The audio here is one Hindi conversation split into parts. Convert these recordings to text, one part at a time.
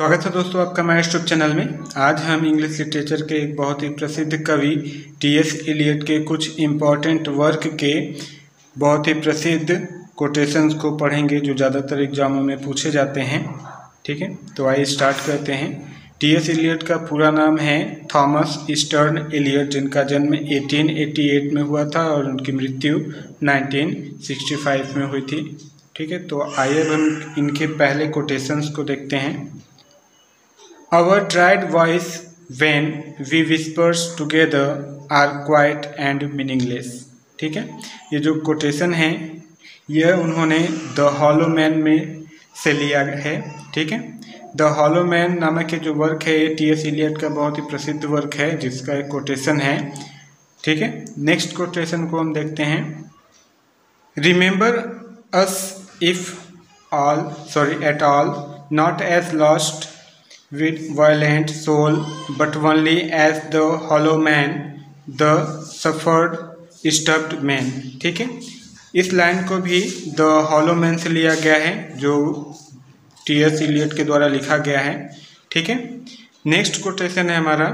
स्वागत है दोस्तों आपका हमारे यूट्यूब चैनल में। आज हम इंग्लिश लिटरेचर के एक बहुत ही प्रसिद्ध कवि टी.एस. एलियट के कुछ इम्पॉर्टेंट वर्क के बहुत ही प्रसिद्ध कोटेशंस को पढ़ेंगे जो ज़्यादातर एग्जामों में पूछे जाते हैं। ठीक है, तो आइए स्टार्ट करते हैं। टी.एस. एलियट का पूरा नाम है थॉमस ईस्टर्न एलियट, जिनका जन्म 1888 में हुआ था और उनकी मृत्यु 1965 में हुई थी। ठीक है, तो आइए हम इनके पहले कोटेशंस को देखते हैं। Our tried voice when we whispers together are quiet and meaningless। ठीक है, ये जो कोटेशन है यह उन्होंने द हॉलो मैन में से लिया है। ठीक है, द हॉलो मैन नामक जो वर्क है ये टी.एस. एलियट का बहुत ही प्रसिद्ध वर्क है जिसका एक कोटेशन है। ठीक है, नेक्स्ट कोटेशन को हम देखते हैं। Remember us at all not as lost with violent soul but only as the hollow man, the suffered stuffed man। ठीक है, इस लाइन को भी द हॉलो मैन से लिया गया है जो टी.एस. एलियट के द्वारा लिखा गया है। ठीक है, नेक्स्ट कोटेशन है हमारा।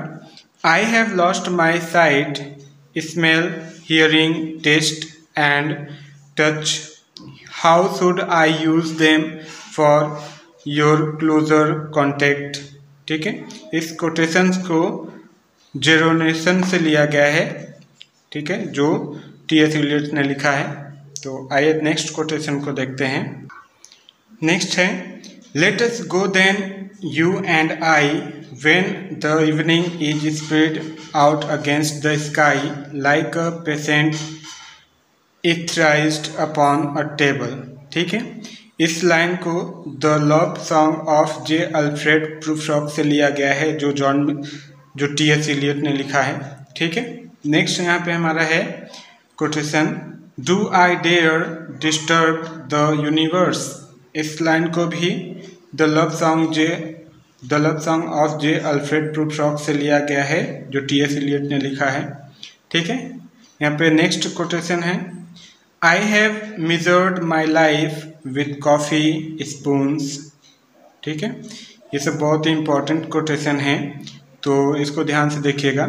I have lost my sight, smell, hearing, taste and touch, how should I use them for your closer contact. ठीक है, इस कोटेशन को जेरोनेशन से लिया गया है। ठीक है, जो टी.एस. एलियट ने लिखा है। तो आइए नेक्स्ट कोटेशन को देखते हैं। नेक्स्ट है, let us go then you and I when the evening is spread out against the sky like a patient etherised upon a table. ठीक है, इस लाइन को the love song of J Alfred Prufrock से लिया गया है जो टी.एस. एलियट ने लिखा है। ठीक है, नेक्स्ट यहाँ पे हमारा है quotation, do I dare disturb the universe. इस लाइन को भी the love song of J Alfred Prufrock से लिया गया है जो टी.एस. एलियट ने लिखा है। ठीक है, यहाँ पे नेक्स्ट कोटेशन है, I have measured my life with coffee spoons. ठीक है, ये सब बहुत ही इम्पोर्टेंट कोटेशन है तो इसको ध्यान से देखिएगा।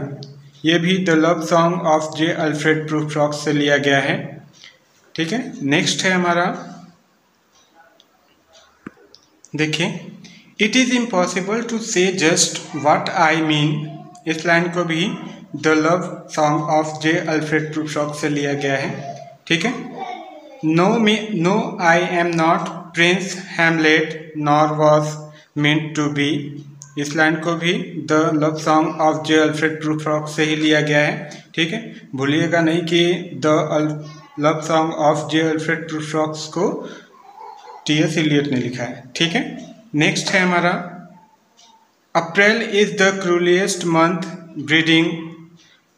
ये भी the love song of J Alfred Prufrock से लिया गया है। ठीक है, नेक्स्ट है हमारा, देखिए, it is impossible to say just what I mean. इस लाइन को भी the love song of J Alfred Prufrock से लिया गया है। ठीक है, no I am not prince Hamlet nor was meant to be. इस लाइन को भी the love song of J Alfred Prufrock से ही लिया गया है। ठीक है, भूलिएगा नहीं कि the love song of J Alfred Prufrock को टी.एस. एलियट ने लिखा है। ठीक है, नेक्स्ट है हमारा, April is the cruelest month breeding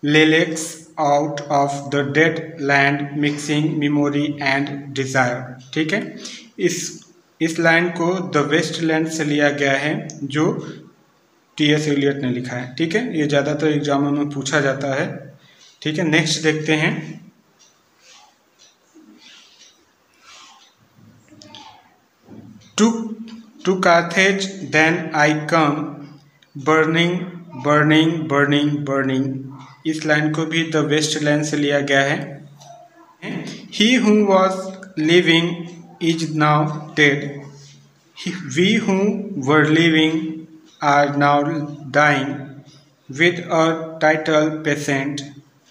lilacs out of the dead land mixing memory and desire. ठीक है, इस लाइन को द वेस्ट लैंड से लिया गया है जो टी.एस. एलियट ने लिखा है। ठीक है, ये ज़्यादातर एग्जामों में पूछा जाता है। ठीक है, नेक्स्ट देखते हैं। To Carthage then I come burning burning burning burning. इस लाइन को भी द वेस्ट लैंड से लिया गया है। He who was living is now dead, we who were living are now dying with a little patience.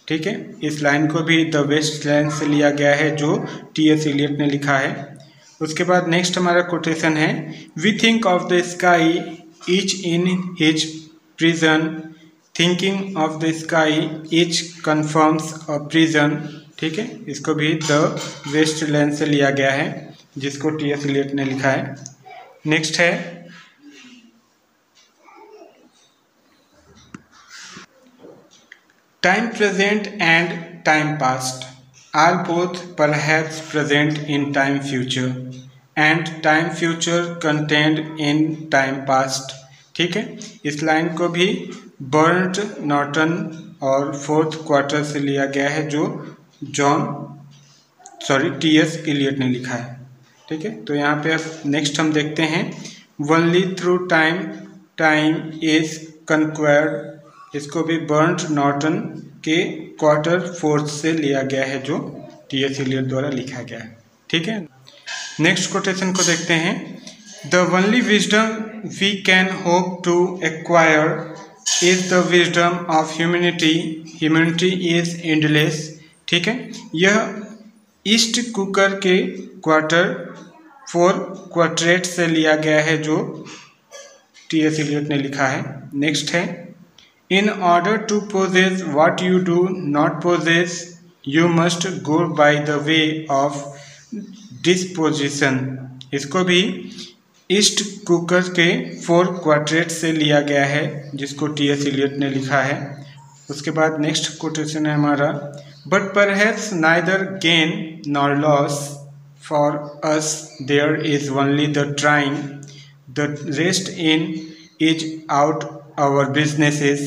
ठीक है, इस लाइन को भी द वेस्ट लैंड से लिया गया है जो टी.एस. एलियट ने लिखा है। उसके बाद नेक्स्ट हमारा कोटेशन है, we think of the sky each in his prison, thinking of the sky each confirms a prison. ठीक है, इसको भी द वेस्ट लैंड से लिया गया है जिसको टी.एस. एलियट ने लिखा है। नेक्स्ट है, time present and time past are both perhaps present in time future and time future contained in time past. ठीक है, इस लाइन को भी बर्ट नॉर्टन और फोर्थ क्वार्टर से लिया गया है जो टी.एस. एलियट ने लिखा है। ठीक है, तो यहाँ पे अब नेक्स्ट हम देखते हैं only through time time is conquered, इसको भी बर्ट नॉर्टन के क्वार्टर फोर्थ से लिया गया है, जो टी.एस. एलियट द्वारा लिखा गया है। ठीक है, नेक्स्ट कोटेशन को देखते हैं। The only wisdom we can hope to acquire is the wisdom of humanity, humanity is endless. ठीक है, यह ईस्ट कुकर के क्वार्टर 4 क्वार्टेट से लिया गया है, जो टी.एस. एलियट ने लिखा है। नेक्स्ट है, in order to possess what you do not possess you must go by the way of disposition, इसको भी ईस्ट कुकर के 4 क्वार्टेट से लिया गया है, जिसको टी.एस. एलियट ने लिखा है। उसके बाद नेक्स्ट कोटेशन है हमारा, but perhaps neither gain nor loss for us there is only the trying, the rest in is out our businesses,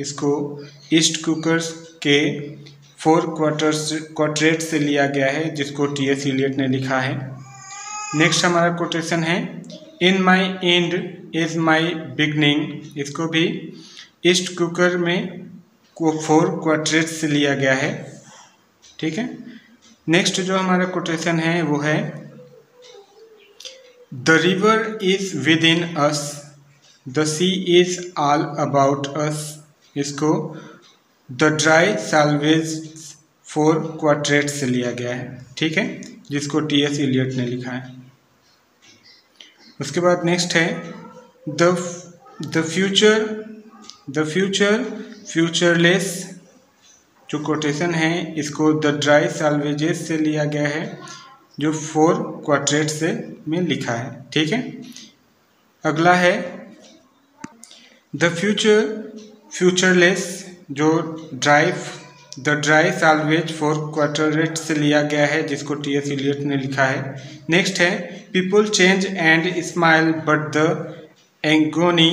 इसको ईस्ट कुकर्स के 4 क्वार्टेट से लिया गया है, जिसको टी.एस. एलियट ने लिखा है। नेक्स्ट हमारा कोटेशन है, इन माई एंड इज माई बिगनिंग, इसको भी ईस्ट कुकर में 4 क्वार्टेट से लिया गया है। ठीक है, नेक्स्ट जो हमारा कोटेशन है वो है, the river is within us, the sea is all about us, इसको द ड्राई सैल्वेज 4 क्वार्टेट से लिया गया है। ठीक है, जिसको टी.एस. एलियट ने लिखा है। उसके बाद नेक्स्ट है, द फ्यूचर फ्यूचरलेस, जो कोटेशन है इसको द ड्राई सैल्वेजेस से लिया गया है, जो 4 क्वार्टेट से में लिखा है। ठीक है, अगला है द फ्यूचरलेस, जो द ड्राई सैल्वेज 4 क्वार्टेट से लिया गया है, जिसको टी.एस. एलियट ने लिखा है। नेक्स्ट है, people change and smile but the agony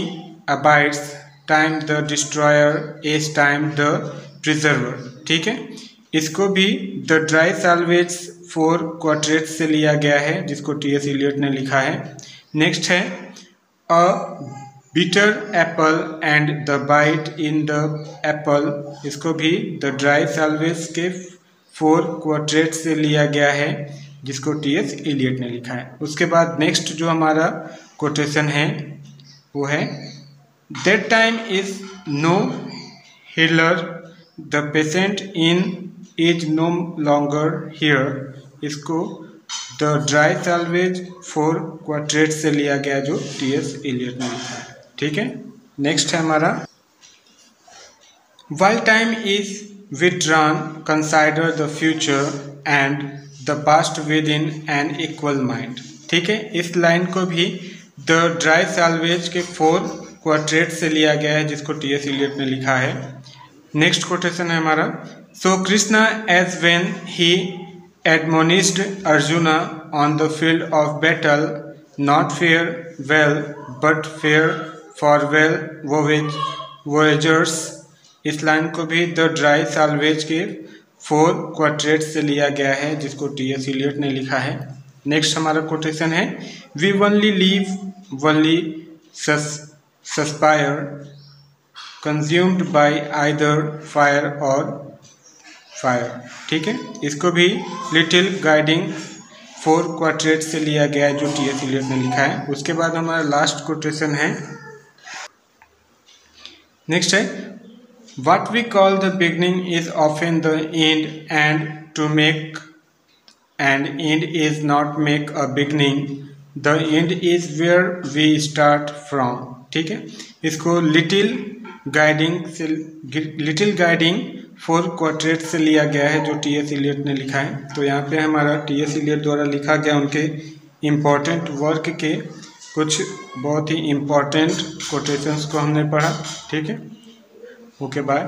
abides, time the destroyer is time the preserver. ठीक है, इसको भी द ड्राई सैल्वेज 4 क्वार्टेट से लिया गया है, जिसको टी.एस. एलियट ने लिखा है। नेक्स्ट है, a bitter apple and the bite in the apple, इसको भी द ड्राई सैल्वेज के 4 क्वार्टेट से लिया गया है, जिसको टी.एस. एलियट ने लिखा है। उसके बाद नेक्स्ट जो हमारा कोटेशन है वो है, that time is no healer, the patient in is no longer here, इसको द ड्राई सैल्वेज 4 क्वार्टेट से लिया गया, जो टी.एस. एलियट ने लिखा है। ठीक है, नेक्स्ट है हमारा, while time is withdrawn consider the future and the past with in an equal mind. ठीक है, इस लाइन को भी द ड्राई सैल्वेज के 4 क्वार्टेट से लिया गया है, जिसको टी.एस. एलियट ने लिखा है। नेक्स्ट कोटेशन है हमारा, so Krishna as when he admonished Arjuna on the field of battle, not fare well but fare forward voyagers, इस लाइन को भी द ड्राई सैल्वेज के 4 क्वार्टेट से लिया गया है, जिसको टी.एस. एलियट ने लिखा है। नेक्स्ट हमारा कोटेशन है, we only live only suspire consumed by either fire or fire. ठीक है, इसको भी लिटिल गाइडिंग 4 क्वार्टेट से लिया गया है, जो टी.एस. एलियट ने लिखा है। उसके बाद हमारा लास्ट कोटेशन है, नेक्स्ट है, what we call the beginning is often the end, and to make an end is not make a beginning, the end is where we start from। ठीक है, इसको लिटिल गाइडिंग 4 क्वार्टेट से लिया गया है, जो टी.एस. एलियट ने लिखा है। तो यहाँ पे हमारा टी.एस. एलियट द्वारा लिखा गया उनके इम्पॉर्टेंट वर्क के कुछ बहुत ही इम्पॉर्टेंट कोटेशंस को हमने पढ़ा। ठीक है, ओके बाय।